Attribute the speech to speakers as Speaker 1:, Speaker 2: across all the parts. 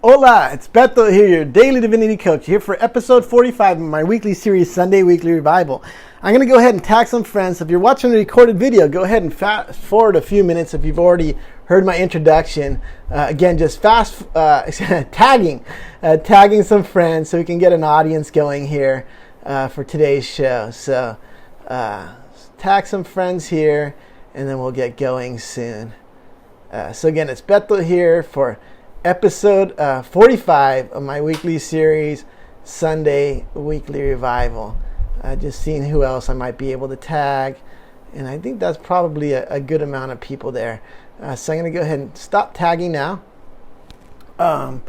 Speaker 1: Hola, it's Beto here, your daily divinity coach, here for episode 45 of my weekly series, Sunday Weekly Revival. I'm going to go ahead and tag some friends. If you're watching the recorded video, go ahead and fast forward a few minutes if you've already heard my introduction. Again, just tagging some friends so we can get an audience going here for today's show. So tag some friends here, and then we'll get going soon. So again, it's Beto here for episode 45 of my weekly series, Sunday Weekly Revival. Just seeing who else I might be able to tag. And I think that's probably a good amount of people there. So I'm going to go ahead and stop tagging now. While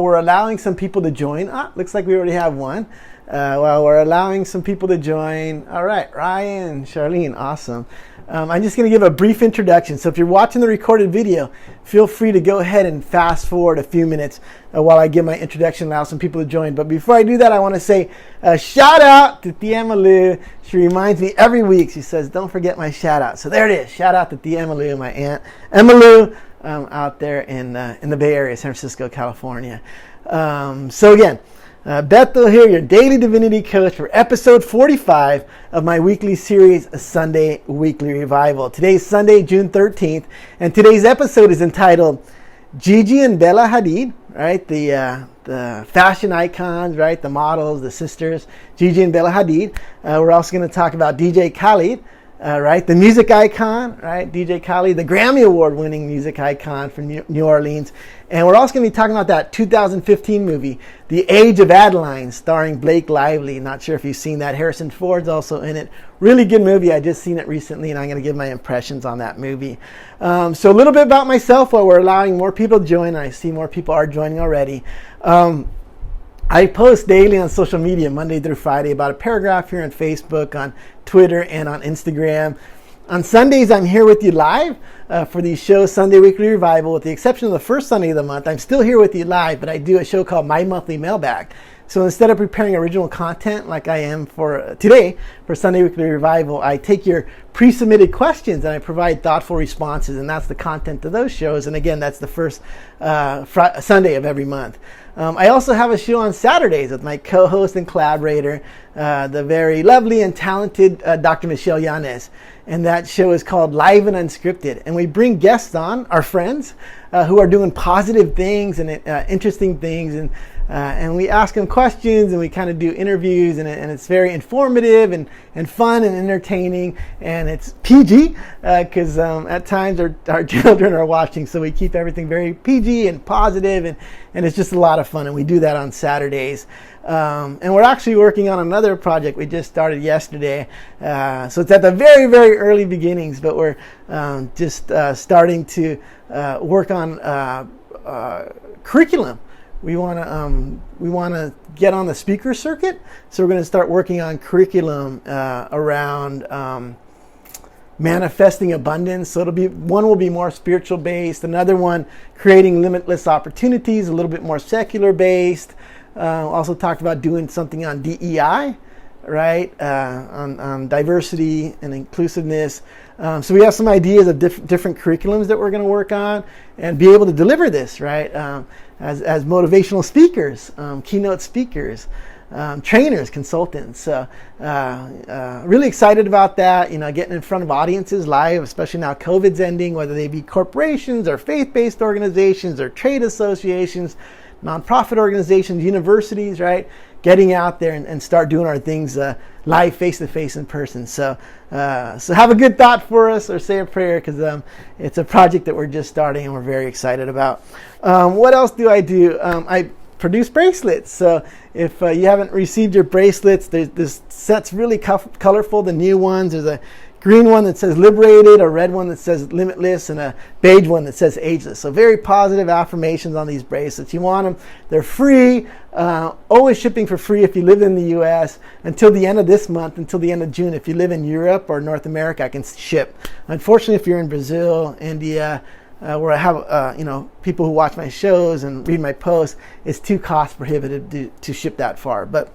Speaker 1: we're allowing some people to join, looks like we already have one. While we're allowing some people to join, all right, Ryan, Charlene, awesome. I'm just going to give a brief introduction. So if you're watching the recorded video, feel free to go ahead and fast forward a few minutes while I give my introduction and allow some people to join. But before I do that, I want to say a shout out to Tia Emalu. She reminds me every week. She says, don't forget my shout out. So there it is. Shout out to Tia Emalu, my aunt Emalu, out there in the Bay Area, San Francisco, California. So again, Beto here, your daily divinity coach for episode 45 of my weekly series, Sunday Weekly Revival. Today's Sunday, June 13th, and today's episode is entitled Gigi and Bella Hadid, right? The fashion icons, right? The models, the sisters, Gigi and Bella Hadid. We're also going to talk about DJ Khaled, right? The music icon, right? DJ Khaled, the Grammy Award-winning music icon from New Orleans. And we're also going to be talking about that 2015 movie, The Age of Adeline, starring Blake Lively. Not sure if you've seen that. Harrison Ford's also in it. Really good movie. I just seen it recently, and I'm going to give my impressions on that movie. So a little bit about myself while we're allowing more people to join. I see more people are joining already. I post daily on social media, Monday through Friday, about a paragraph here on Facebook, on Twitter, and on Instagram. On Sundays, I'm here with you live for these shows, Sunday Weekly Revival. With the exception of the first Sunday of the month, I'm still here with you live, but I do a show called My Monthly Mailbag. So instead of preparing original content like I am for today for Sunday Weekly Revival, I take your pre-submitted questions and I provide thoughtful responses, and that's the content of those shows. And again, that's the first Sunday of every month. I also have a show on Saturdays with my co-host and collaborator, the very lovely and talented Dr. Michelle Yanez. And that show is called Live and Unscripted. And we bring guests on, our friends, who are doing positive things and interesting things. And we ask them questions, and we kind of do interviews, and it's very informative and fun and entertaining. And it's PG because at times our children are watching, so we keep everything very PG and positive, and it's just a lot of fun. And we do that on Saturdays. And we're actually working on another project we just started yesterday. So it's at the very, very early beginnings, but we're just starting to work on curriculum. We want to get on the speaker circuit, so we're going to start working on curriculum around manifesting abundance. So one will be more spiritual based, another one creating limitless opportunities, a little bit more secular based. Also talked about doing something on DEI, right? On diversity and inclusiveness. So we have some ideas of different curriculums that we're going to work on and be able to deliver this, right? As motivational speakers, keynote speakers, trainers, consultants. So really excited about that, getting in front of audiences live, especially now COVID's ending, whether they be corporations or faith-based organizations or trade associations, nonprofit organizations, universities, right? Getting out there and start doing our things live, face-to-face, in person. So have a good thought for us, or say a prayer, because it's a project that we're just starting and we're very excited about. What else do? I produce bracelets. So if you haven't received your bracelets, this set's really colorful, the new ones. There's a green one that says liberated, a red one that says limitless, and a beige one that says ageless. So very positive affirmations on these bracelets. You want them, they're free, always shipping for free if you live in the US until the end of this month, until the end of June. If you live in Europe or North America, I can ship. Unfortunately, if you're in Brazil, India, where I have people who watch my shows and read my posts, it's too cost prohibitive to ship that far. But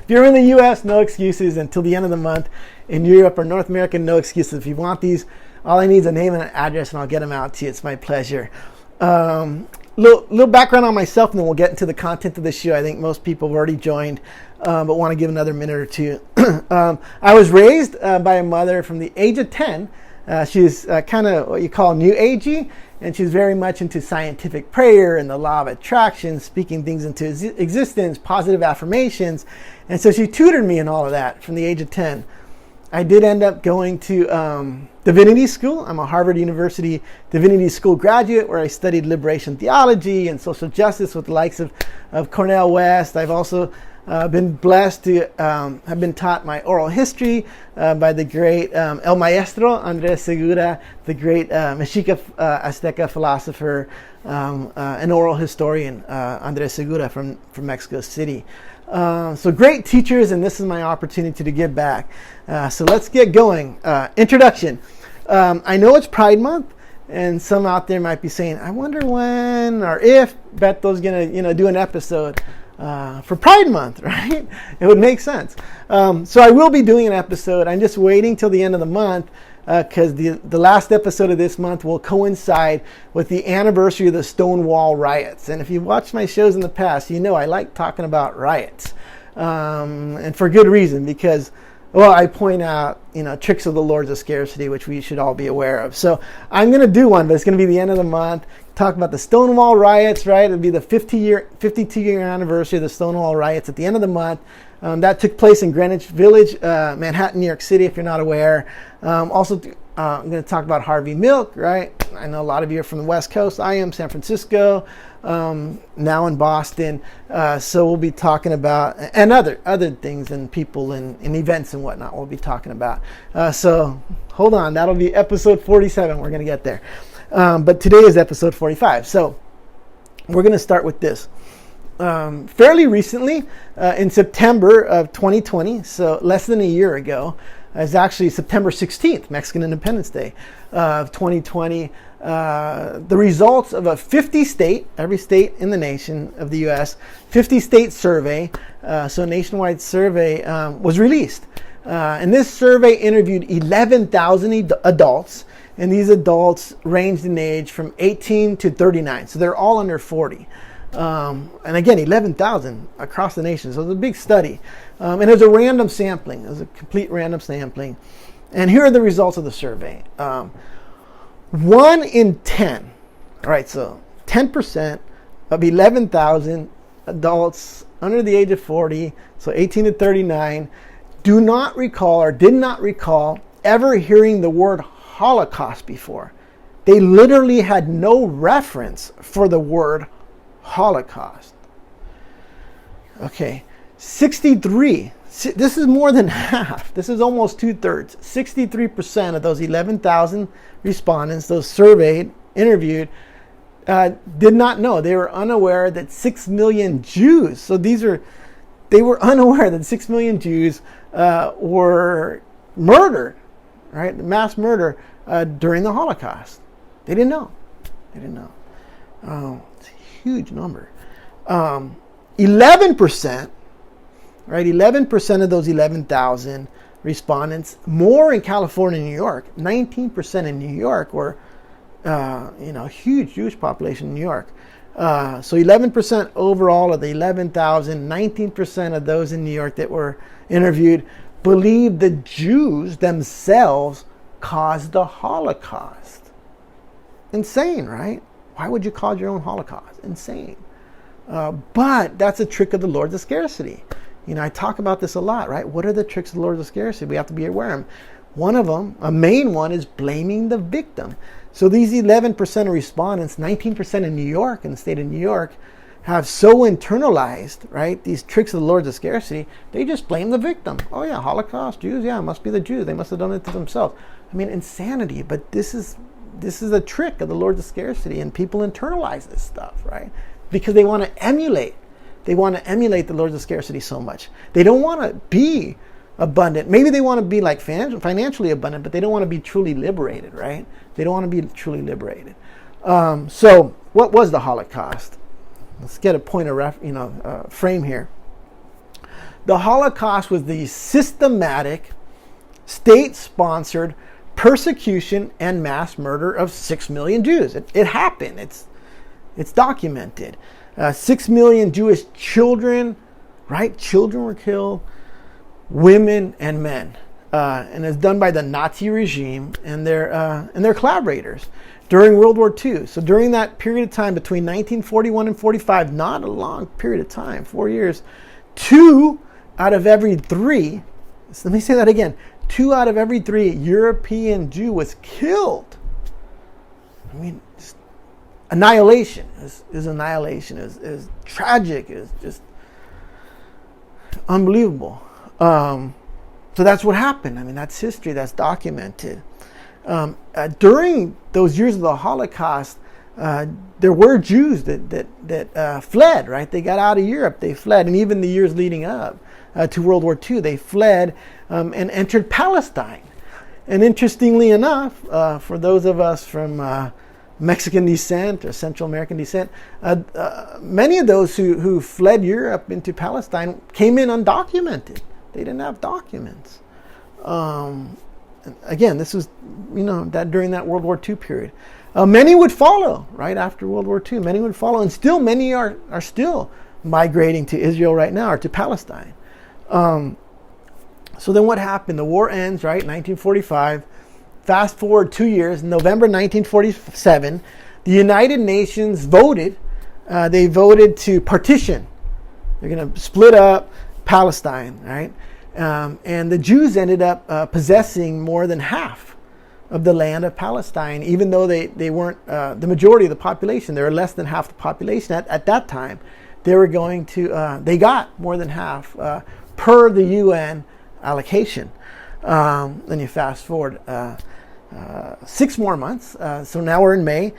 Speaker 1: if you're in the US, no excuses until the end of the month. In Europe or North America, no excuses. If you want these, all I need is a name and an address, and I'll get them out to you. It's my pleasure. little background on myself, and then we'll get into the content of the show. I think most people have already joined, but want to give another minute or two. I was raised by a mother from the age of 10. She's kind of what you call new agey, and she's very much into scientific prayer and the law of attraction, speaking things into existence, positive affirmations. And so she tutored me in all of that from the age of 10. I did end up going to divinity school. I'm a Harvard University Divinity School graduate where I studied liberation theology and social justice with the likes of Cornel West. I've also been blessed to have been taught my oral history by the great El Maestro Andres Segura, the great Mexica Azteca philosopher and oral historian Andres Segura from Mexico City. So great teachers, and this is my opportunity to give back. So let's get going. Introduction. I know it's Pride Month, and some out there might be saying, I wonder when or if Beto's going to do an episode for Pride Month, right? It would make sense. So I will be doing an episode. I'm just waiting till the end of the month because the last episode of this month will coincide with the anniversary of the Stonewall riots. And if you've watched my shows in the past, you know I like talking about riots. And for good reason, because, well, I point out, tricks of the lords of scarcity, which we should all be aware of. So I'm going to do one, but it's going to be the end of the month. Talk about the Stonewall riots, right? It'll be the 52-year anniversary of the Stonewall riots at the end of the month. That took place in Greenwich Village, Manhattan, New York City, if you're not aware. Also, I'm going to talk about Harvey Milk, right? I know a lot of you are from the West Coast. I am San Francisco, now in Boston. So we'll be talking about, and other things and people and events and whatnot we'll be talking about. So hold on, that'll be episode 47. We're going to get there. But today is episode 45. So we're going to start with this. Fairly recently, in September of 2020, so less than a year ago, is actually September 16th, Mexican Independence Day of 2020. The results of a 50-state, every state in the nation of the U.S., 50-state survey, so a nationwide survey, was released. And this survey interviewed 11,000 adults, and these adults ranged in age from 18 to 39, so they're all under 40. And again, 11,000 across the nation. So it was a big study. And it was a random sampling. It was a complete random sampling. And here are the results of the survey. 1 in 10. All right, so 10% of 11,000 adults under the age of 40, so 18 to 39, do not recall or did not recall ever hearing the word Holocaust before. They literally had no reference for the word Holocaust. Okay, 63. This is more than half. This is almost 2/3. 63% of those 11,000 respondents, those surveyed, interviewed, did not know. They were unaware that 6 million Jews. So they were unaware that 6 million Jews were murdered, right? Mass murder during the Holocaust. They didn't know. It's a huge number. 11%, right? 11% of those 11,000 respondents, more in California and New York, 19% in New York, were, huge Jewish population in New York. So 11% overall of the 11,000, 19% of those in New York that were interviewed believed the Jews themselves caused the Holocaust. Insane, right? Why would you cause your own Holocaust? Insane. But that's a trick of the lords of scarcity. I talk about this a lot, right? What are the tricks of the lords of scarcity? We have to be aware of them. One of them, a main one, is blaming the victim. So these 11% of respondents, 19% in New York, in the state of New York, have so internalized, right, these tricks of the lords of scarcity, they just blame the victim. Oh yeah, Holocaust, Jews, yeah, it must be the Jews. They must have done it to themselves. I mean, insanity, but this is a trick of the lords of scarcity, and people internalize this stuff, right? Because they want to emulate. They want to emulate the lords of scarcity so much. They don't want to be abundant. Maybe they want to be like financially abundant, but they don't want to be truly liberated, right? They don't want to be truly liberated. So what was the Holocaust? Let's get a point of frame here. The Holocaust was the systematic, state-sponsored persecution and mass murder of 6 million Jews. It happened. It's documented. 6 million Jewish children, right? Children were killed, women and men. And it's done by the Nazi regime and their collaborators during World War II. So during that period of time between 1941 and 45, not a long period of time, 4 years, 2 out of every 3, so let me say that again, 2 out of every 3 European Jew was killed. I mean, just annihilation is annihilation, is tragic, is just unbelievable. So that's what happened. I mean, that's history, that's documented. During those years of the Holocaust, there were Jews that fled, right? They got out of Europe, they fled. And even the years leading up to World War II, they fled and entered Palestine. And interestingly enough, for those of us from Mexican descent or Central American descent, many of those who fled Europe into Palestine came in undocumented. They didn't have documents. Again, this was, that during that World War II period. Many would follow, right after World War II. Many would follow, and still many are still migrating to Israel right now, or to Palestine. So then what happened? The war ends, right, 1945. Fast forward 2 years, November 1947, the United Nations voted. They voted to partition. They're going to split up Palestine, right? And the Jews ended up possessing more than half of the land of Palestine, even though they weren't the majority of the population. They were less than half the population at that time. They were going to, they got more than half per the UN allocation. Then you fast forward 6 more months. So now we're in May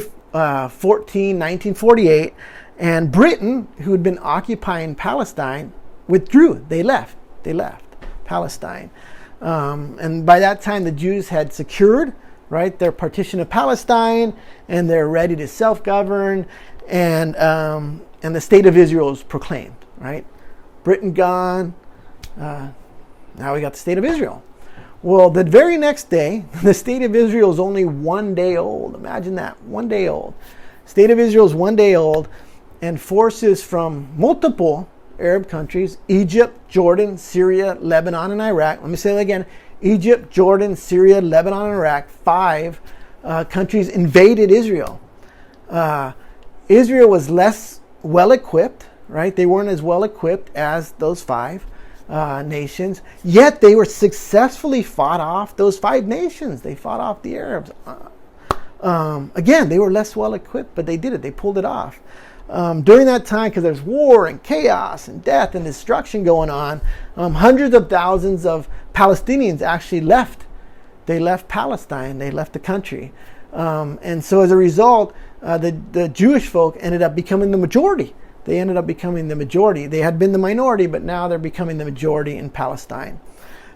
Speaker 1: 14, 1948, and Britain, who had been occupying Palestine, withdrew. They left Palestine. And by that time, the Jews had secured, right, their partition of Palestine, and they're ready to self-govern, and the state of Israel is proclaimed, right? Britain gone. Now we got the state of Israel. Well, the very next day, the state of Israel is only 1 day old. Imagine that, 1 day old. State of Israel is 1 day old, and forces from multiple Arab countries, Egypt, Jordan, Syria, Lebanon, and Iraq. Let me say that again. Egypt, Jordan, Syria, Lebanon, and Iraq. 5 countries invaded Israel. Israel was less well-equipped, right? They weren't as well-equipped as those 5 nations. Yet they were successfully fought off those 5 nations. They fought off the Arabs. Again, they were less well-equipped, but they did it. They pulled it off. During that time, because there's war and chaos and death and destruction going on, hundreds of thousands of Palestinians actually left. They left Palestine. They left the country. And so as a result, the Jewish folk ended up becoming the majority. They ended up becoming the majority. They had been the minority, but now they're becoming the majority in Palestine.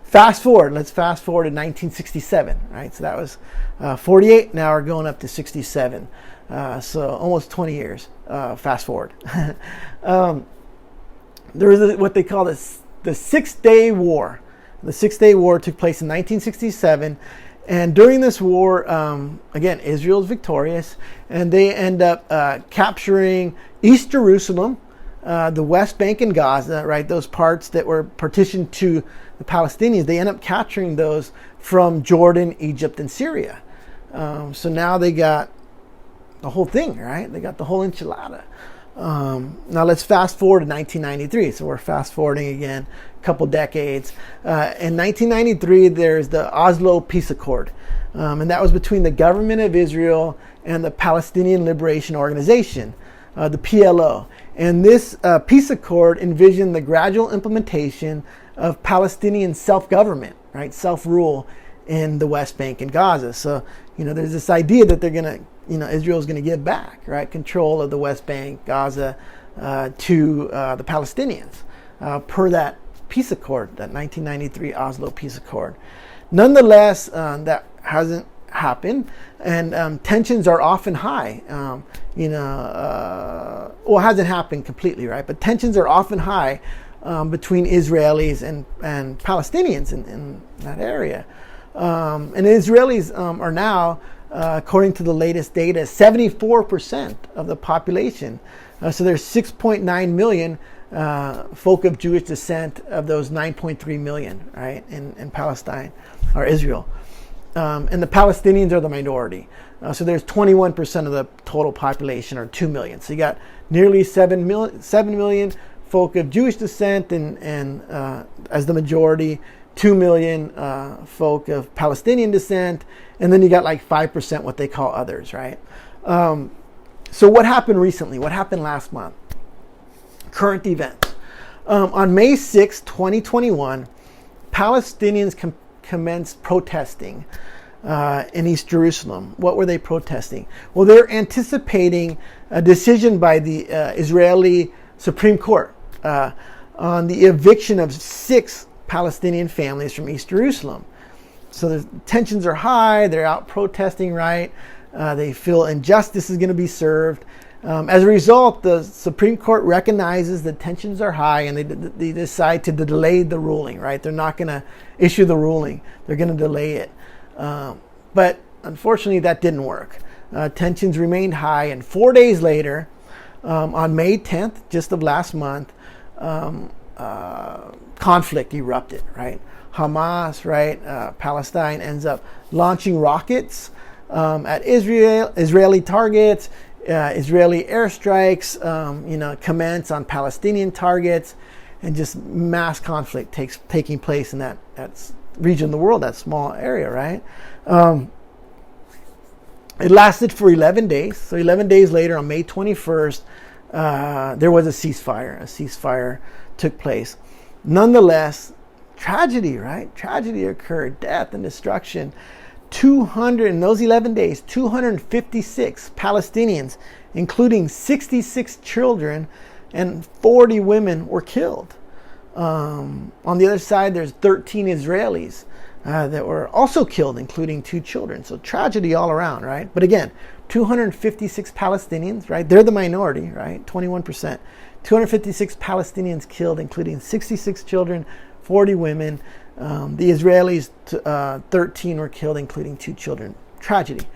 Speaker 1: Fast forward. Let's fast forward to 1967, right? So that was 48. Now we're going up to 67. So almost 20 years. Fast forward. There was what they call the 6 Day War. The 6 Day War took place in 1967. And during this war, again, Israel's victorious. And they end up capturing East Jerusalem, the West Bank and Gaza, right? Those parts that were partitioned to the Palestinians. They end up capturing those from Jordan, Egypt, and Syria. So now they got the whole thing, right? They got the whole enchilada. Now let's fast forward to 1993. So we're fast forwarding again a couple decades. In 1993, there's the Oslo Peace Accord. And that was between the government of Israel and the Palestinian Liberation Organization, the PLO. And this peace accord envisioned the gradual implementation of Palestinian self-government, right? Self-rule in the West Bank and Gaza. So, there's this idea that they're going to, Israel's going to give back, right, control of the West Bank, Gaza, to the Palestinians per that peace accord, that 1993 Oslo Peace Accord. Nonetheless, that hasn't happened, and tensions are often high. It hasn't happened completely, right? But tensions are often high between Israelis and Palestinians in that area. And Israelis are now according to the latest data, 74% of the population. So there's 6.9 million folk of Jewish descent of those 9.3 million, right, in Palestine or Israel. And the Palestinians are the minority. So there's 21% of the total population, or 2 million. So you got nearly 7 million folk of Jewish descent, and as the majority, 2 million folk of Palestinian descent, and then you got like 5% what they call others, right? So what happened recently? What happened last month? Current events. On May 6, 2021, Palestinians commenced protesting in East Jerusalem. What were they protesting? Well, they're anticipating a decision by the Israeli Supreme Court on the eviction of 6 Palestinian families from East Jerusalem. So the tensions are high. They're out protesting, right? They feel injustice is going to be served. As a result, the Supreme Court recognizes that tensions are high, and they decide to delay the ruling, right? They're not going to issue the ruling. They're going to delay it. But unfortunately, that didn't work. Tensions remained high, and 4 days later, on May 10th, just of last month, conflict erupted, right? Hamas, right? Palestine ends up launching rockets at Israeli targets. Israeli airstrikes, commence on Palestinian targets, and just mass conflict taking place in that region of the world, that small area, right? It lasted for 11 days. So 11 days later, on May 21st, there was a ceasefire. A ceasefire took place. Nonetheless, tragedy, right? Tragedy occurred, death and destruction. 200 in those 11 days, 256 Palestinians, including 66 children and 40 women, were killed. On the other side, there's 13 Israelis that were also killed, including 2 children. So tragedy all around, right? But again, 256 Palestinians, right? They're the minority, right? 21%. 256 Palestinians killed, including 66 children, 40 women. The Israelis, 13 were killed, including 2 children. Tragedy.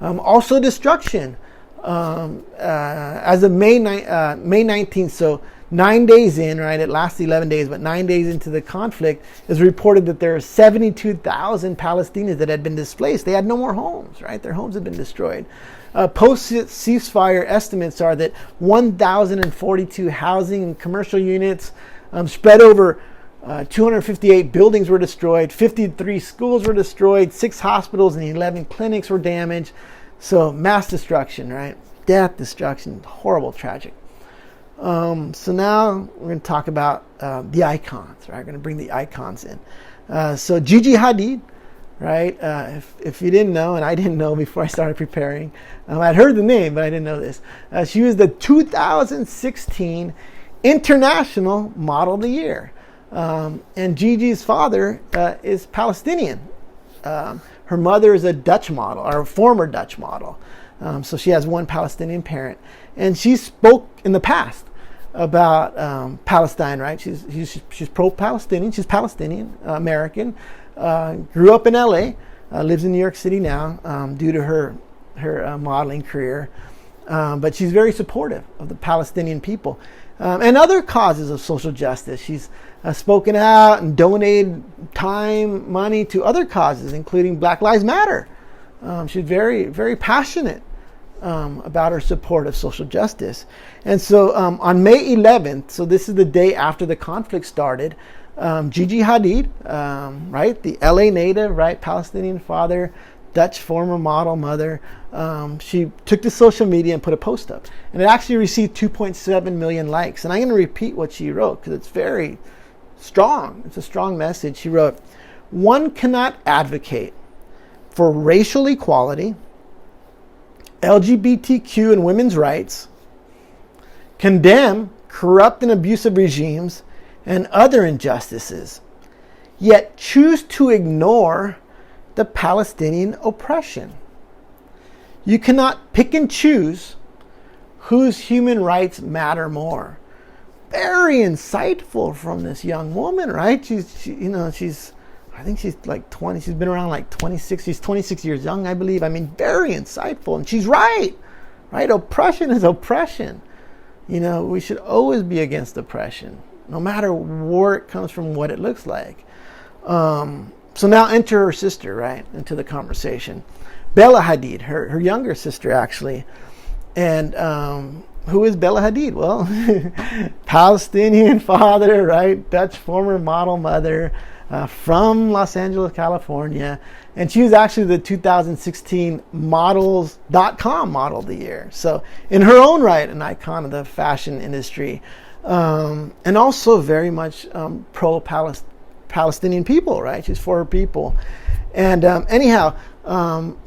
Speaker 1: Also destruction. As of May 19th, so 9 days in, right? It lasted 11 days, but 9 days into the conflict, is reported that there are 72,000 Palestinians that had been displaced. They had no more homes, right? Their homes had been destroyed. Post-ceasefire estimates are that 1,042 housing and commercial units spread over 258 buildings were destroyed, 53 schools were destroyed, 6 hospitals and 11 clinics were damaged. So mass destruction, right? Death, destruction, horrible, tragic. So now we're going to talk about the icons, right? We're going to bring the icons in. So Gigi Hadid, right? If you didn't know, and I didn't know before I started preparing, I'd heard the name, but I didn't know this. She was the 2016 International Model of the Year. And Gigi's father is Palestinian. Her mother is a Dutch model, or a former Dutch model. So she has one Palestinian parent. And she spoke in the past about Palestine, right? She's pro-Palestinian. She's Palestinian, American. Grew up in LA, lives in New York City now due to her modeling career. But she's very supportive of the Palestinian people and other causes of social justice. She's spoken out and donated time, money to other causes, including Black Lives Matter. She's very, very passionate about her support of social justice. And so on May 11th, so this is the day after the conflict started, Gigi Hadid, right, the LA native, right, Palestinian father, Dutch former model mother, she took to social media and put a post up. And it actually received 2.7 million likes. And I'm going to repeat what she wrote because it's very strong. It's a strong message. She wrote, "One cannot advocate for racial equality, LGBTQ and women's rights, condemn corrupt and abusive regimes and other injustices, yet choose to ignore the Palestinian oppression. You cannot pick and choose whose human rights matter more." Very insightful from this young woman, right? She's I think she's like 20. She's been around like 26. She's 26 years young, I believe. I mean, very insightful. And she's right? Oppression is oppression. We should always be against oppression, no matter where it comes from, what it looks like. So now enter her sister, right, into the conversation. Bella Hadid, her younger sister, actually. And who is Bella Hadid? Well, Palestinian father, right? Dutch former model mother from Los Angeles, California. And she was actually the 2016 Models.com Model of the Year. So in her own right, an icon of the fashion industry. And also very much pro-Palestinian people, right? She's for her people. And anyhow,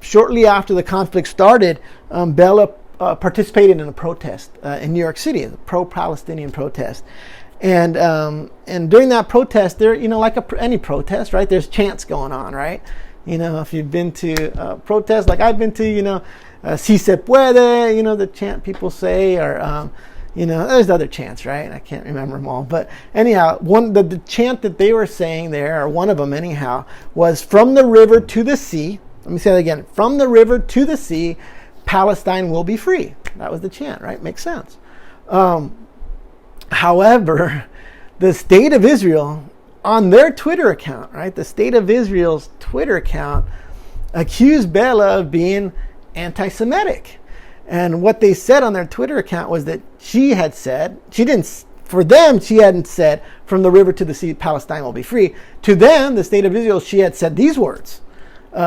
Speaker 1: shortly after the conflict started, Bella participated in a protest in New York City, a pro-Palestinian protest. And during that protest, there, like any protest, right? There's chants going on, right? If you've been to protests, like I've been to, Si se puede, the chant people say, or there's other chants, right? I can't remember them all. But anyhow, the chant that they were saying there, or one of them anyhow, was from the river to the sea. Let me say that again. From the river to the sea, Palestine will be free. That was the chant, right? Makes sense. However, the State of Israel, on their Twitter account, right? The State of Israel's Twitter account accused Bella of being anti-Semitic. And what they said on their Twitter account was that she had said, she hadn't said, from the river to the sea, Palestine will be free. To them, the State of Israel, she had said these words, she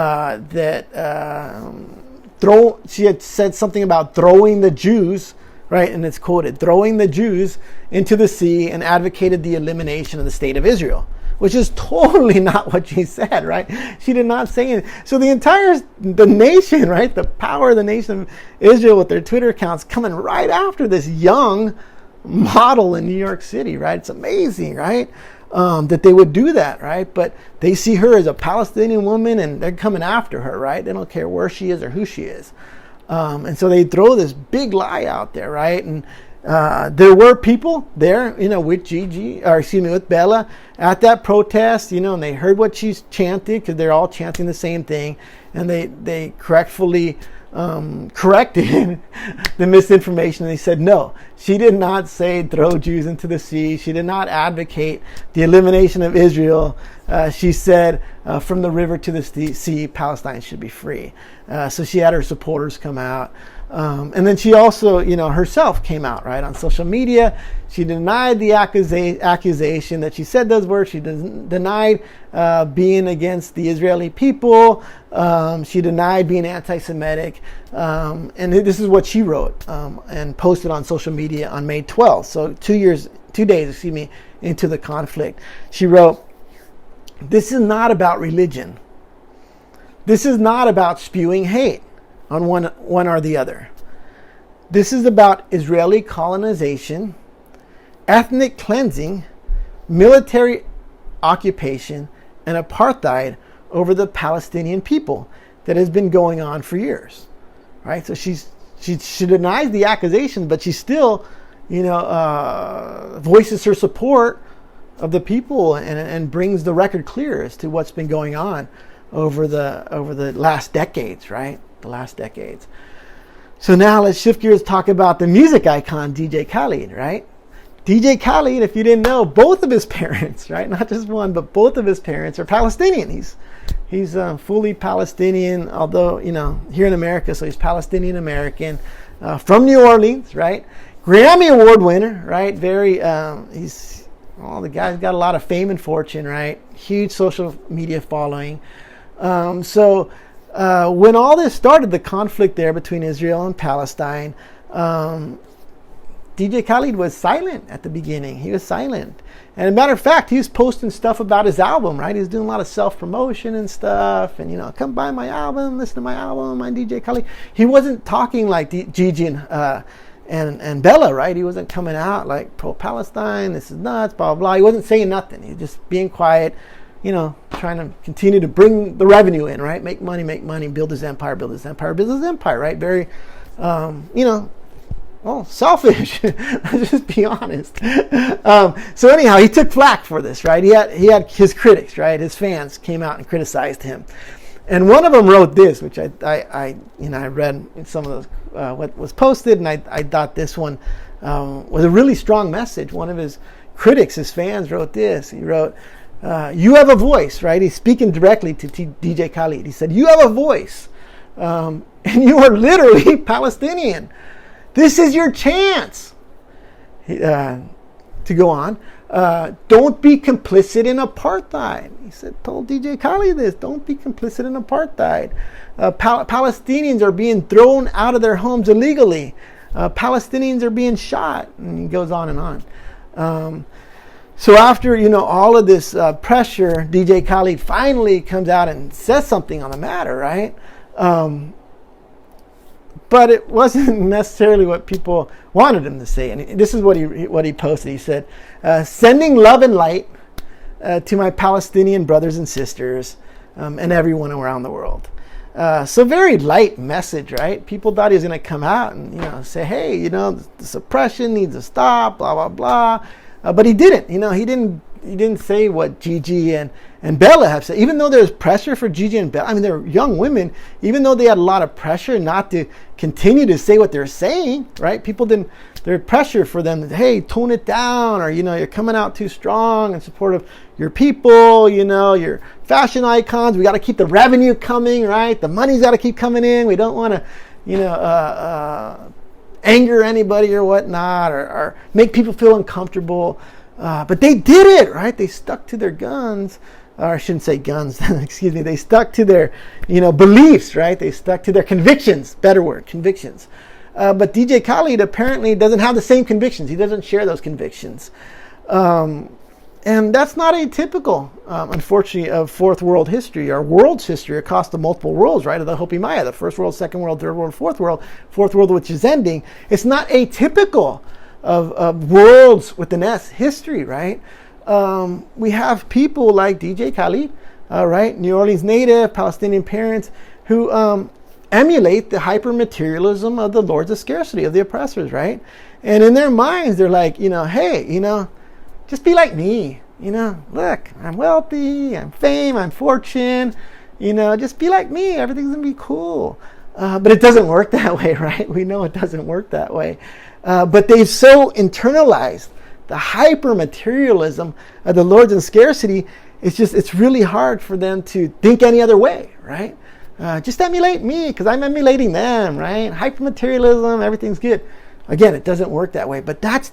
Speaker 1: had said something about throwing the Jews, right? And it's quoted, throwing the Jews into the sea, and advocated the elimination of the State of Israel, which is totally not what she said, right? She did not say it. So the nation, right? The power of the nation of Israel with their Twitter accounts coming right after this young model in New York City, right? It's amazing, right? That they would do that, right? But they see her as a Palestinian woman, and they're coming after her, right? They don't care where she is or who she is. And so they throw this big lie out there, right? And there were people there, with Gigi, with Bella at that protest, and they heard what she's chanted, because they're all chanting the same thing, and they correctfully corrected the misinformation. And they said, no, she did not say throw Jews into the sea. She did not advocate the elimination of Israel. She said from the river to the sea, Palestine should be free. So she had her supporters come out. And then she also, herself came out, right, on social media. She denied the accusation that she said those words. She denied being against the Israeli people. She denied being anti-Semitic. And this is what she wrote and posted on social media on May 12th. So 2 days into the conflict. She wrote, "This is not about religion. This is not about spewing hate on one or the other. This is about Israeli colonization, ethnic cleansing, military occupation, and apartheid over the Palestinian people that has been going on for years." Right? So she denies the accusation, but she still, voices her support of the people and brings the record clear as to what's been going on over the last decades, right? The last decades. So now let's shift gears, talk about the music icon DJ Khaled, right? DJ Khaled, if you didn't know, both of his parents, right? Not just one, but both of his parents are Palestinian. He's fully Palestinian, although, here in America, so he's Palestinian American, from New Orleans, right? Grammy Award winner, right? The guy's got a lot of fame and fortune, right? Huge social media following. So when all this started, the conflict there between Israel and Palestine, DJ Khaled was silent at the beginning. He was silent. And as a matter of fact, he was posting stuff about his album, right? He was doing a lot of self-promotion and stuff. And, come buy my album, listen to my album, I'm DJ Khaled. He wasn't talking like Gigi and Bella, right? He wasn't coming out like pro-Palestine, this is nuts, blah, blah, blah. He wasn't saying nothing. He was just being quiet, trying to continue to bring the revenue in, right? Make money, build his empire, right? Very, Well, selfish. Let's just be honest. So anyhow, he took flack for this, right? He had his critics, right? His fans came out and criticized him. And one of them wrote this, which I read in some of those, what was posted, and I thought this one was a really strong message. One of his critics, his fans, wrote this. He wrote, "You have a voice," right? He's speaking directly to DJ Khaled. He said, "You have a voice, and you are literally Palestinian. This is your chance." To go on, don't be complicit in apartheid. He said, told DJ Khaled this, don't be complicit in apartheid. Palestinians are being thrown out of their homes illegally. Palestinians are being shot. And he goes on and on. So after, all of this pressure, DJ Khaled finally comes out and says something on the matter, right? But it wasn't necessarily what people wanted him to say. And this is what he posted. He said, "Sending love and light to my Palestinian brothers and sisters and everyone around the world." So very light message, right? People thought he was going to come out and say, "Hey, the suppression needs to stop," blah blah blah. But he didn't. He didn't say what Gigi and Bella have said. Even though there's pressure for Gigi and Bella, they're young women, even though they had a lot of pressure not to continue to say what they're saying, right? There's pressure for them, hey, tone it down, or, you're coming out too strong in support of your people, your fashion icons. We got to keep the revenue coming, right? The money's got to keep coming in. We don't want to, anger anybody or whatnot, or make people feel uncomfortable. But they did it, right? They stuck to their guns, or I shouldn't say guns, excuse me. They stuck to their, beliefs, right? They stuck to their convictions, better word, convictions. But DJ Khaled apparently doesn't have the same convictions. He doesn't share those convictions. And that's not atypical, unfortunately, of fourth world history, or world's history across the multiple worlds, right? Of the Hopi Maya, the first world, second world, third world, fourth world, which is ending. It's not atypical of worlds with an S history, right? We have people like DJ Khaled, right? New Orleans native, Palestinian parents, who emulate the hyper-materialism of the lords of scarcity, of the oppressors, right? And in their minds, they're like, hey, just be like me. Look, I'm wealthy, I'm fame, I'm fortune. Just be like me. Everything's going to be cool. But it doesn't work that way, right? We know it doesn't work that way. But they've so internalized the hyper-materialism of the lords and scarcity, it's really hard for them to think any other way, right? Just emulate me, because I'm emulating them, right? Hyper-materialism, everything's good. Again, it doesn't work that way, but that's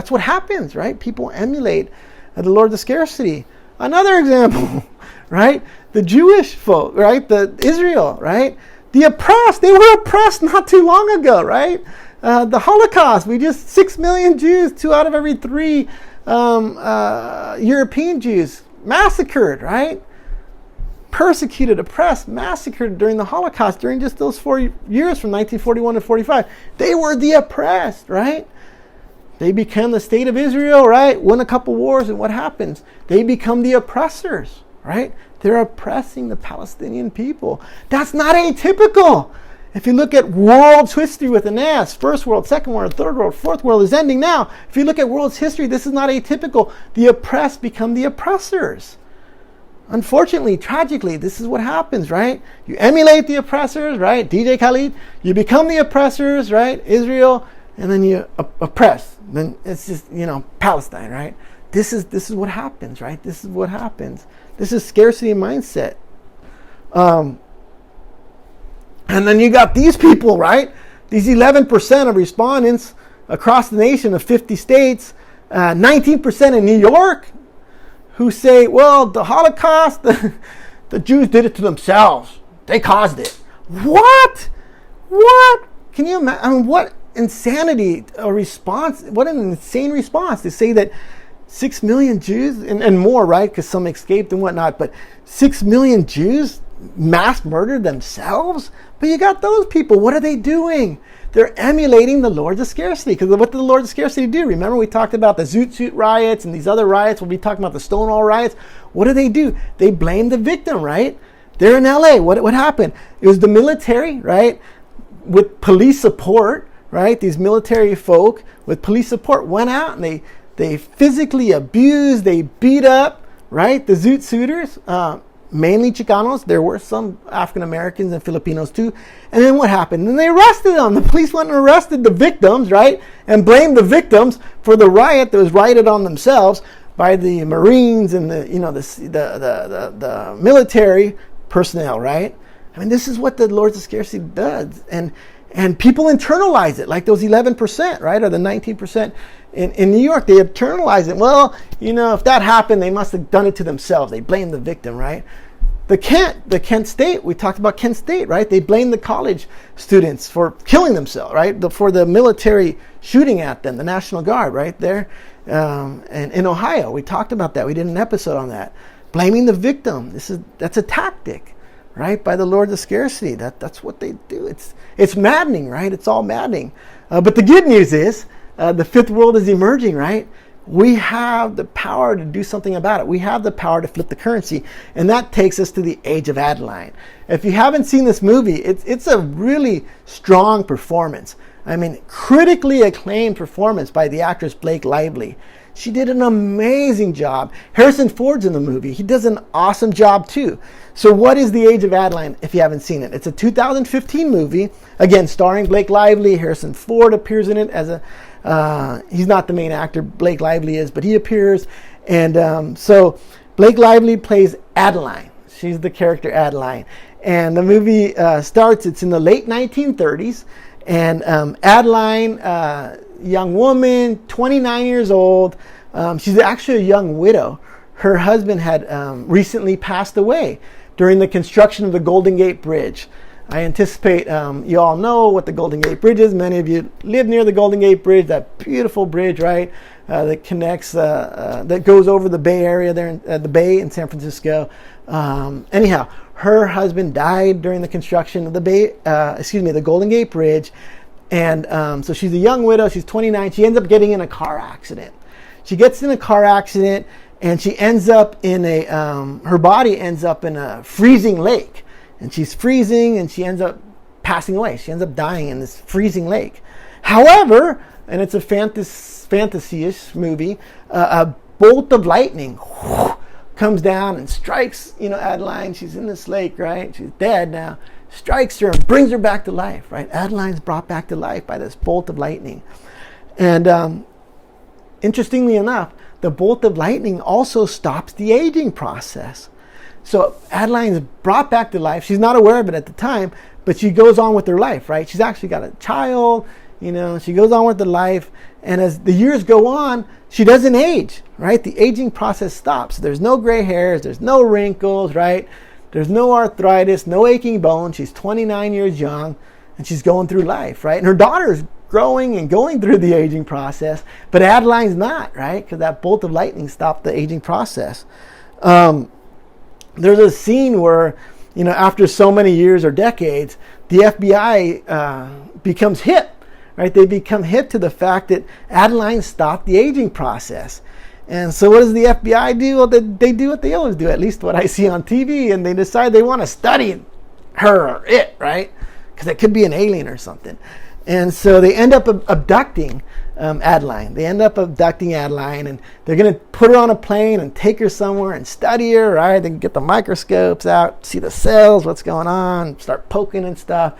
Speaker 1: what happens, right? People emulate the lords of scarcity. Another example, right? The Jewish folk, right? The Israel, right? The oppressed, they were oppressed not too long ago, right? The Holocaust, 6 million Jews, 2 out of every 3 European Jews massacred, right? Persecuted, oppressed, massacred during the Holocaust, during just those 4 years from 1941 to 45. They were the oppressed, right? They become the state of Israel, right? Win a couple wars, and what happens? They become the oppressors, right? They're oppressing the Palestinian people. That's not atypical. If you look at world's history with an S, first world, second world, third world, fourth world is ending now. If you look at world's history, this is not atypical. The oppressed become the oppressors. Unfortunately, tragically, this is what happens, right? You emulate the oppressors, right? DJ Khaled, you become the oppressors, right? Israel, and then you oppress. Then it's just, Palestine, right? This is what happens, right? This is what happens. This is scarcity mindset. And then you got these people, right? These 11% of respondents across the nation of 50 states, 19% in New York, who say, well, the Holocaust, the Jews did it to themselves. They caused it. What? Can you imagine? What insanity a response, what an insane response to say that 6 million Jews, and more, right? Because some escaped and whatnot, but 6 million Jews mass murdered themselves? But you got those people. What are they doing? They're emulating the lords of scarcity. Because what did the lords of scarcity do? Remember we talked about the Zoot Suit riots and these other riots. We'll be talking about the Stonewall riots. What do? They blame the victim, right? They're in LA. What happened? It was the military, right? With police support, right? These military folk with police support went out and they physically abused, they beat up, right, the Zoot Suiters, mainly Chicanos. There were some African Americans and Filipinos too. And then what happened? And they arrested them. The police went and arrested the victims, right, and blamed the victims for the riot that was rioted on themselves by the Marines and the military personnel, right? I mean, this is what the Lords of Scarcity does. And people internalize it, like those 11%, right? Or the 19% in New York, they internalize it. Well, if that happened, they must have done it to themselves. They blame the victim, right? The Kent State, we talked about Kent State, right? They blame the college students for killing themselves, right? For the military shooting at them, the National Guard, right there. And in Ohio, we talked about that. We did an episode on that. Blaming the victim. That's a tactic, right? By the Lords of Scarcity. That's what they do. It's maddening, right? It's all maddening. But the good news is the fifth world is emerging, right? We have the power to do something about it. We have the power to flip the currency. And that takes us to the age of Adeline. If you haven't seen this movie, it's a really strong performance. I mean, critically acclaimed performance by the actress Blake Lively. She did an amazing job. Harrison Ford's in the movie. He does an awesome job too. So what is The Age of Adeline if you haven't seen it? It's a 2015 movie, again, starring Blake Lively. Harrison Ford appears in it as he's not the main actor, Blake Lively is, but he appears. And so Blake Lively plays Adeline. She's the character Adeline. And the movie starts, it's in the late 1930s. And Adeline, young woman, 29 years old. She's actually a young widow. Her husband had recently passed away during the construction of the Golden Gate Bridge. I anticipate you all know what the Golden Gate Bridge is. Many of you live near the Golden Gate Bridge, that beautiful bridge, right, that connects, that goes over the Bay Area there, the Bay in San Francisco. Anyhow, her husband died during the construction of the Golden Gate Bridge. And so she's a young widow. She's 29. She ends up getting in a car accident. She gets in a car accident and she ends up in her body ends up in a freezing lake. And she's freezing and she ends up passing away. She ends up dying in this freezing lake. However, and it's a fantasy-ish movie, a bolt of lightning comes down and strikes, Adeline. She's in this lake, right? She's dead now. Strikes her and brings her back to life, right? Adeline's brought back to life by this bolt of lightning. And interestingly enough, the bolt of lightning also stops the aging process. So Adeline's brought back to life. She's not aware of it at the time, but she goes on with her life, right? She's actually got a child, she goes on with her life. And as the years go on, she doesn't age, right? The aging process stops. There's no gray hairs, there's no wrinkles, right? There's no arthritis, no aching bones. She's 29 years young and she's going through life, right? And her daughter's growing and going through the aging process, but Adeline's not, right? Because that bolt of lightning stopped the aging process. There's a scene where, after so many years or decades, the FBI becomes hip, right? They become hip to the fact that Adeline stopped the aging process. And so what does the FBI do? Well, they do what they always do, at least what I see on TV, and they decide they want to study her or it, right? Because it could be an alien or something. And so they end up abducting Adeline. They end up abducting Adeline, and they're going to put her on a plane and take her somewhere and study her, right? They can get the microscopes out, see the cells, what's going on, start poking and stuff.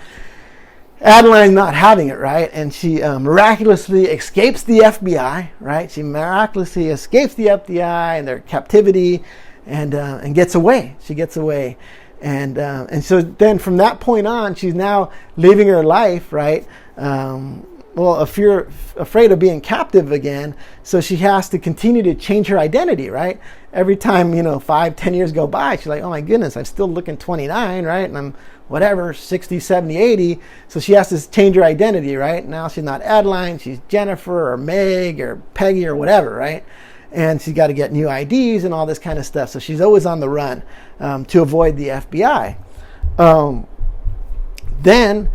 Speaker 1: Adeline's not having it, right? And she miraculously escapes the FBI, right? She miraculously escapes the FBI and their captivity and gets away. She gets away. And so then from that point on, she's now living her life, right? Afraid of being captive again. So she has to continue to change her identity, right? Every time, 5-10 years go by, she's like, oh my goodness, I'm still looking 29, right? And I'm 60, 70, 80. So she has to change her identity, right? Now she's not Adeline, she's Jennifer or Meg or Peggy or whatever, right? And she's got to get new IDs and all this kind of stuff. So she's always on the run to avoid the FBI. Then,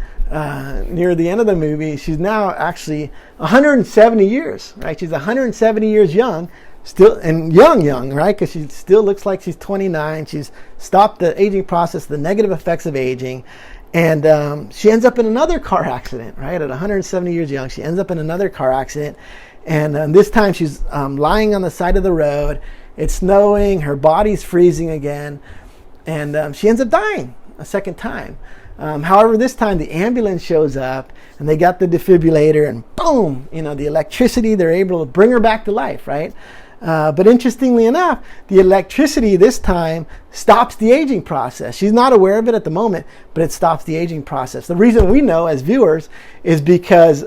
Speaker 1: near the end of the movie, she's now actually 170 years, right? She's 170 years young, still, and young, right? Because she still looks like she's 29. She's stopped the aging process, the negative effects of aging. And she ends up in another car accident, right? At 170 years young, she ends up in another car accident. And this time she's lying on the side of the road. It's snowing. Her body's freezing again. And she ends up dying a second time. However, this time the ambulance shows up and they got the defibrillator and boom, the electricity, they're able to bring her back to life, right? But interestingly enough, the electricity this time stops the aging process. She's not aware of it at the moment, but it stops the aging process. The reason we know as viewers is because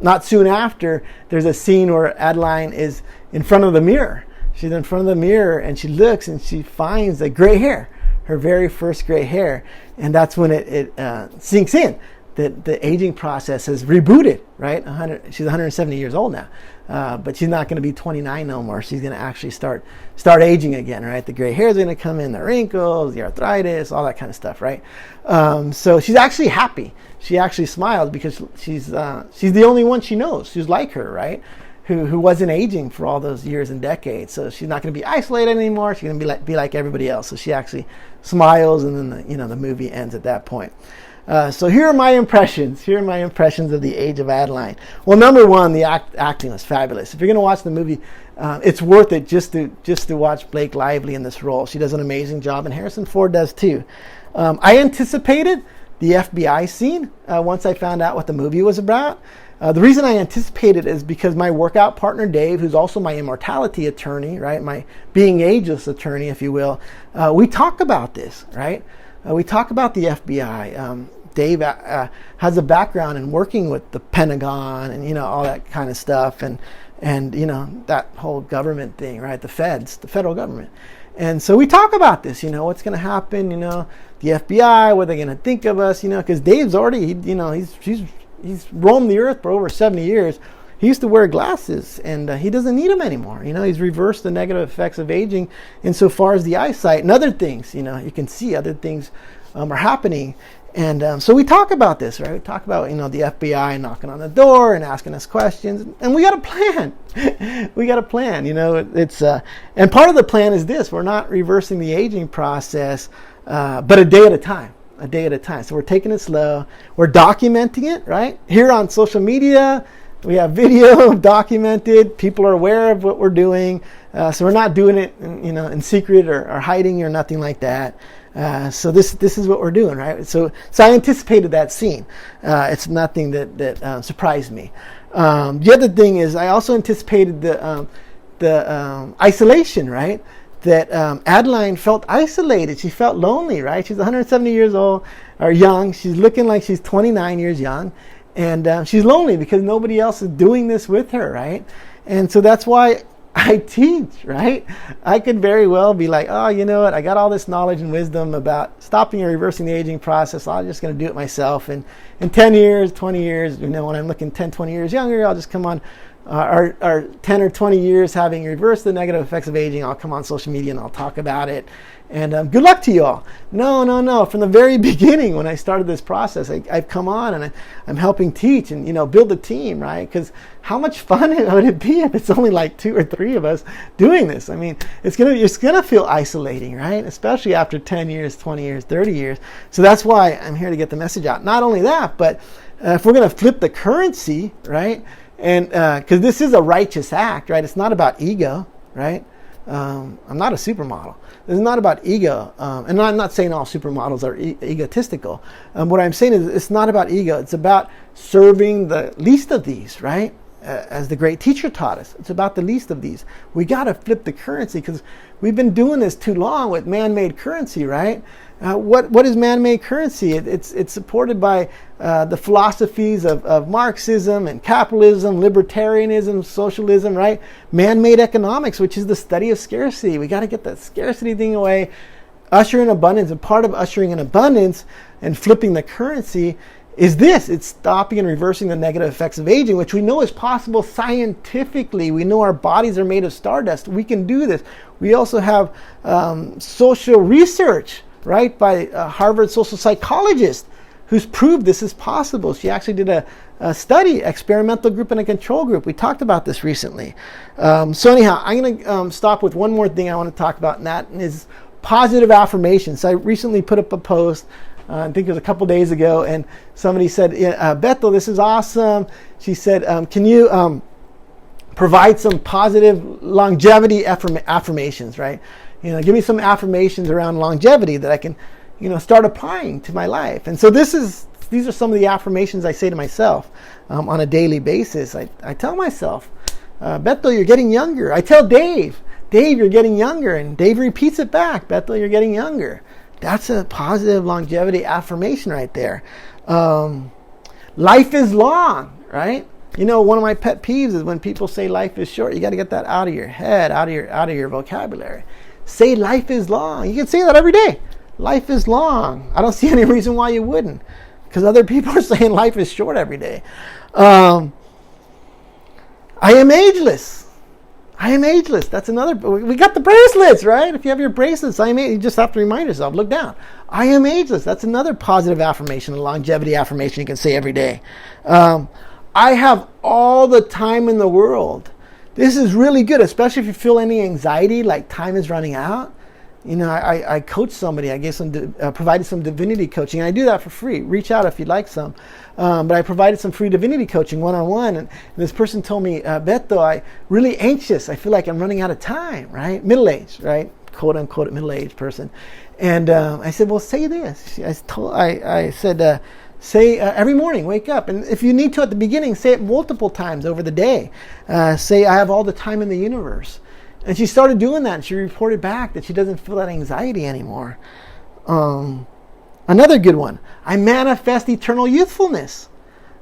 Speaker 1: not soon after, there's a scene where Adeline is in front of the mirror. She's in front of the mirror and she looks and she finds a gray hair, her very first gray hair. And that's when it sinks in that the aging process has rebooted, right? She's 170 years old now. But she's not going to be 29 no more. She's going to actually start aging again, right? The gray hair is going to come in, the wrinkles, the arthritis, all that kind of stuff, right? So she's actually happy. She actually smiles because she's the only one she knows who's like her, right? Who wasn't aging for all those years and decades. So she's not going to be isolated anymore. She's going to be like everybody else. So she actually smiles, and then the movie ends at that point. So here are my impressions. Here are my impressions of The Age of Adeline. Well, number one, the acting was fabulous. If you're going to watch the movie, it's worth it just to watch Blake Lively in this role. She does an amazing job, and Harrison Ford does too. I anticipated the FBI scene once I found out what the movie was about. The reason I anticipated is because my workout partner, Dave, who's also my immortality attorney, right, my being ageless attorney, if you will, we talk about this, right? We talk about the FBI. Dave has a background in working with the Pentagon and, all that kind of stuff and that whole government thing, right? The federal government. And so we talk about this, what's going to happen, the FBI, what they're going to think of us, because Dave's already, he's roamed the earth for over 70 years. He used to wear glasses, and he doesn't need them anymore. He's reversed the negative effects of aging insofar as the eyesight and other things. You can see other things are happening. And so we talk about this, right? We talk about, the FBI knocking on the door and asking us questions. And we got a plan. We got a plan. And part of the plan is this. We're not reversing the aging process, but a day at a time. A day at a time. So we're taking it slow. We're documenting it, right? Here on social media, we have video documented. People are aware of what we're doing. So we're not doing it, in secret or hiding or nothing like that. So this is what we're doing, right? So I anticipated that scene. It's nothing that surprised me. The other thing is I also anticipated the isolation, right? That Adeline felt isolated. She felt lonely, right? She's 170 years old or young. She's looking like she's 29 years young. And she's lonely because nobody else is doing this with her, right? And so that's why I teach, right? I could very well be like, oh, you know what? I got all this knowledge and wisdom about stopping or reversing the aging process. I'm just going to do it myself. And in 10 years, 20 years, when I'm looking 10, 20 years younger, I'll just come on, or 10 or 20 years having reversed the negative effects of aging, I'll come on social media and I'll talk about it. And good luck to you all. No. From the very beginning, when I started this process, I've come on and I'm helping teach and, build a team, right? Because how much fun would it be if it's only like 2 or 3 of us doing this? I mean, it's gonna feel isolating, right? Especially after 10 years, 20 years, 30 years. So that's why I'm here to get the message out. Not only that, but if we're gonna flip the currency, right? And because this is a righteous act, right? It's not about ego, right? I'm not a supermodel. This is not about ego. And I'm not saying all supermodels are egotistical. What I'm saying is it's not about ego. It's about serving the least of these, right? As the great teacher taught us. It's about the least of these. We got to flip the currency because we've been doing this too long with man-made currency, right? What is man-made currency? It's supported by the philosophies of Marxism and capitalism, libertarianism, socialism, right? Man-made economics, which is the study of scarcity. We got to get that scarcity thing away, usher in abundance. And part of ushering in abundance and flipping the currency is this. It's stopping and reversing the negative effects of aging, which we know is possible scientifically. We know our bodies are made of stardust. We can do this. We also have social research, right, by a Harvard social psychologist who's proved this is possible. She actually did a study, experimental group and a control group. We talked about this recently. So anyhow, I'm going to stop with one more thing I want to talk about, and that is positive affirmations. I recently put up a post I think it was a couple days ago, and somebody said, Beto, this is awesome. She said, can you provide some positive longevity affirmations, right? Give me some affirmations around longevity that I can, start applying to my life. And so these are some of the affirmations I say to myself on a daily basis. I tell myself, Beto, you're getting younger. I tell Dave, you're getting younger. And Dave repeats it back, Beto, you're getting younger. That's a positive longevity affirmation right there. Life is long, right? One of my pet peeves is when people say life is short. You got to get that out of your head, out of your vocabulary. Say life is long. You can say that every day. Life is long. I don't see any reason why you wouldn't, because other people are saying life is short every day. I am ageless. I am ageless. That's another. We got the bracelets, right? If you have your bracelets, you just have to remind yourself, look down. I am ageless. That's another positive affirmation, a longevity affirmation you can say every day. I have all the time in the world. This is really good, especially if you feel any anxiety, like time is running out. I coach somebody. I provided some divinity coaching, and I do that for free. Reach out if you'd like some. But I provided some free divinity coaching one-on-one, and this person told me, Beto, I'm really anxious. I feel like I'm running out of time, right? Middle-aged, right? Quote-unquote middle-aged person. And I said, well, say this. I said, say every morning, wake up. And if you need to at the beginning, say it multiple times over the day. Say, I have all the time in the universe. And she started doing that, and she reported back that she doesn't feel that anxiety anymore. Another good one. I manifest eternal youthfulness.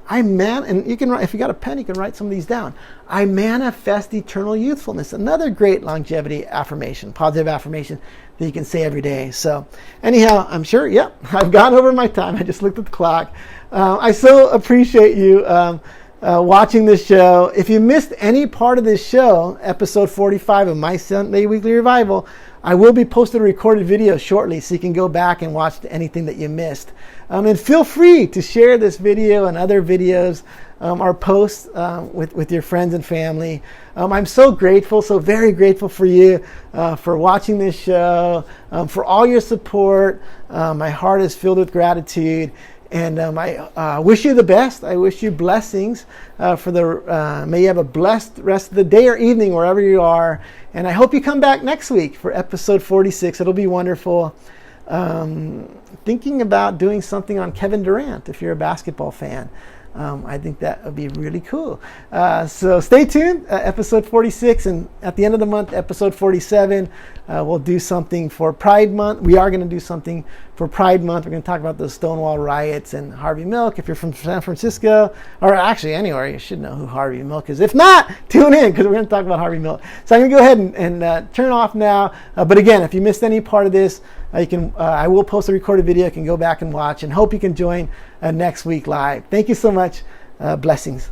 Speaker 1: And you can write, if you got a pen, you can write some of these down. I manifest eternal youthfulness. Another great longevity affirmation, positive affirmation that you can say every day. So anyhow, I'm sure, I've gone over my time. I just looked at the clock. I so appreciate you watching this show. If you missed any part of this show, episode 45 of my Sunday Weekly Revival, I will be posting a recorded video shortly, so you can go back and watch anything that you missed. And feel free to share this video and other videos or posts with your friends and family. I'm so grateful, so very grateful for you for watching this show, for all your support. My heart is filled with gratitude. And I wish you the best. I wish you blessings may you have a blessed rest of the day or evening wherever you are. And I hope you come back next week for episode 46. It'll be wonderful. Thinking about doing something on Kevin Durant if you're a basketball fan. I think that would be really cool. So stay tuned, episode 46, and at the end of the month, episode 47, we'll do something for Pride Month. We are going to do something for Pride Month. We're going to talk about the Stonewall riots and Harvey Milk. If you're from San Francisco, or actually anywhere, you should know who Harvey Milk is. If not, tune in, because we're going to talk about Harvey Milk. So I'm going to go ahead and turn off now. But again, if you missed any part of this, I will post a recorded video. You can go back and watch, and hope you can join next week live. Thank you so much. Blessings.